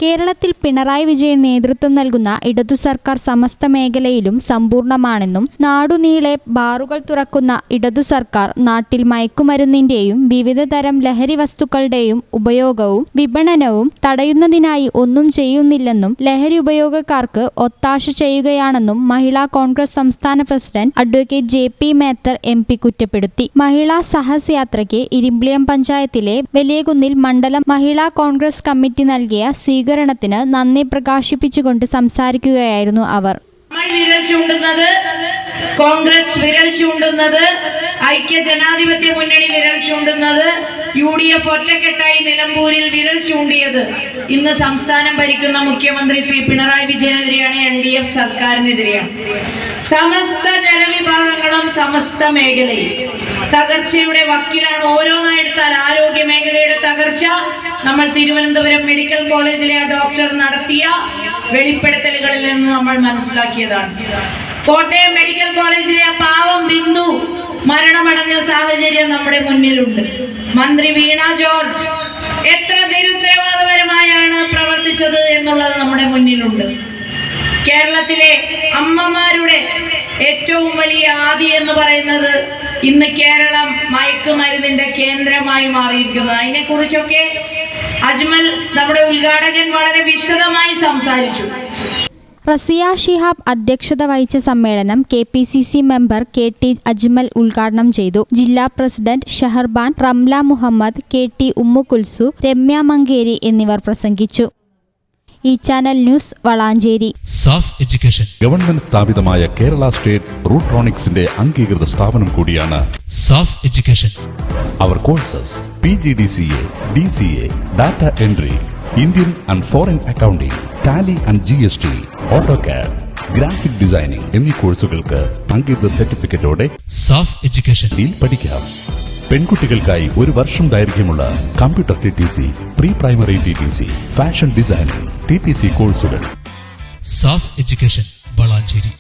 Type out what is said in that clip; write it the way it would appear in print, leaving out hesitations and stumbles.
കേരളത്തിൽ പിണറായി വിജയൻ നേതൃത്വം നൽകുന്ന ഇടതു സർക്കാർ സമസ്ത മേഖലയിലും സമ്പൂർണ്ണമാണെന്നും നാടുനീളെ ബാറുകൾ തുറക്കുന്ന ഇടതു സർക്കാർ നാട്ടിൽ മയക്കുമരുന്നിന്റെയും വിവിധ തരം ലഹരി വസ്തുക്കളുടെയും ഉപയോഗവും വിപണനവും തടയുന്നതിനായി ഒന്നും ചെയ്യുന്നില്ലെന്നും ലഹരി ഉപയോഗക്കാർക്ക് ഒത്താശ ചെയ്യുകയാണെന്നും മഹിളാ കോൺഗ്രസ് സംസ്ഥാന president advocate JP Mather MP കുറ്റപ്പെടുത്തി. മഹിളാ സാഹസ് യാത്രയ്ക്ക് ഇരിമ്പിളിയം പഞ്ചായത്തിലെ വലിയകുന്നിൽ മണ്ഡലം മഹിളാ കോൺഗ്രസ് കമ്മിറ്റി നൽകിയ സ്വീകരണത്തിന് നന്ദി പ്രകാശിപ്പിച്ചുകൊണ്ട് സംസാരിക്കുകയായിരുന്നു അവർ. വിരൽ ചൂണ്ടുന്നത് കോൺഗ്രസ്, വിരൽ ചൂണ്ടുന്നത് ഐക്യ ജനാധിപത്യ മുന്നണി, വിരൽ ചൂണ്ടുന്നത് UDF ഒറ്റക്കെട്ടായി നിലമ്പൂരിൽ വിരൽ ചൂണ്ടിയത് ഇന്ന് സംസ്ഥാനം ഭരിക്കുന്ന മുഖ്യമന്ത്രി ശ്രീ പിണറായി വിജയനെതിരെയാണ്, LDF സർക്കാരിനെതിരെയാണ്. സമസ്ത ജനവിഭാഗങ്ങളും സമസ്ത മേഖലയും തകർച്ചയുടെ വക്കിലാണ്. ഓരോന്നായെടുത്താൽ ആരോഗ്യ മേഖലയുടെ തകർച്ച നമ്മൾ തിരുവനന്തപുരം മെഡിക്കൽ കോളേജിലെ ആ ഡോക്ടർ നടത്തിയ വെളിപ്പെടുത്തലുകളിൽ നിന്ന് നമ്മൾ മനസ്സിലാക്കിയതാണ്. കോട്ടയം മെഡിക്കൽ കോളേജിലെ ആ പാവം ബിന്ദു മരണമടഞ്ഞ സാഹചര്യം നമ്മുടെ മുന്നിലുണ്ട്. മന്ത്രി വീണ ജോർജ് എത്ര നിരുത്തരവാദപരമായാണ് പ്രവർത്തിച്ചത് എന്നുള്ളത് നമ്മുടെ മുന്നിലുണ്ട്. കേരളത്തിലെ അമ്മമാരുടെ ഏറ്റവും വലിയ ആദി എന്ന് പറയുന്നത് ഇന്ന് കേരളം മയക്കുമരുന്നിന്റെ കേന്ദ്രമായി മാറിയിരിക്കുന്നത്. അതിനെക്കുറിച്ചൊക്കെ അജ്മൽ നമ്മുടെ ഉദ്ഘാടകൻ വളരെ വിശദമായി സംസാരിച്ചു. റസിയ ശിഹാബ് അധ്യക്ഷത വഹിച്ച സമ്മേളനം KPCC മെമ്പർ KT അജ്മൽ ഉദ്ഘാടനം ചെയ്തു. ജില്ലാ പ്രസിഡന്റ് ഷഹർബാൻ, റംല മുഹമ്മദ്, KT ഉമ്മുകുൽസു, രമ്യ മങ്കേരി എന്നിവർ പ്രസംഗിച്ചു. ഈ channel news Valanchery. SAF education government സ്ഥാപിതമായ കേരള സ്റ്റേറ്റ് റൂട്രോണിക്സിന്റെ അംഗീകൃത സ്ഥാപനം കൂടിയാണ് സാഫ് എഡ്യൂക്കേഷൻ. അവർ courses PGDCA, DCA, data entry, Indian and foreign accounting, tally and GST, AutoCAD, graphic designing എന്നീ കോഴ്സുകൾക്ക് അംഗീകൃത സർട്ടിഫിക്കറ്റോടെ സാഫ് എഡ്യൂക്കേഷൻ പഠിക്കാം. പെൺകുട്ടികൾക്കായി 1 വർഷം ദൈർഘ്യമുള്ള computer TTC, pre primary TTC, fashion designing TTC കോഴ്സുകൾ. സാഫ് എഡ്യൂക്കേഷൻ വളാഞ്ചേരി.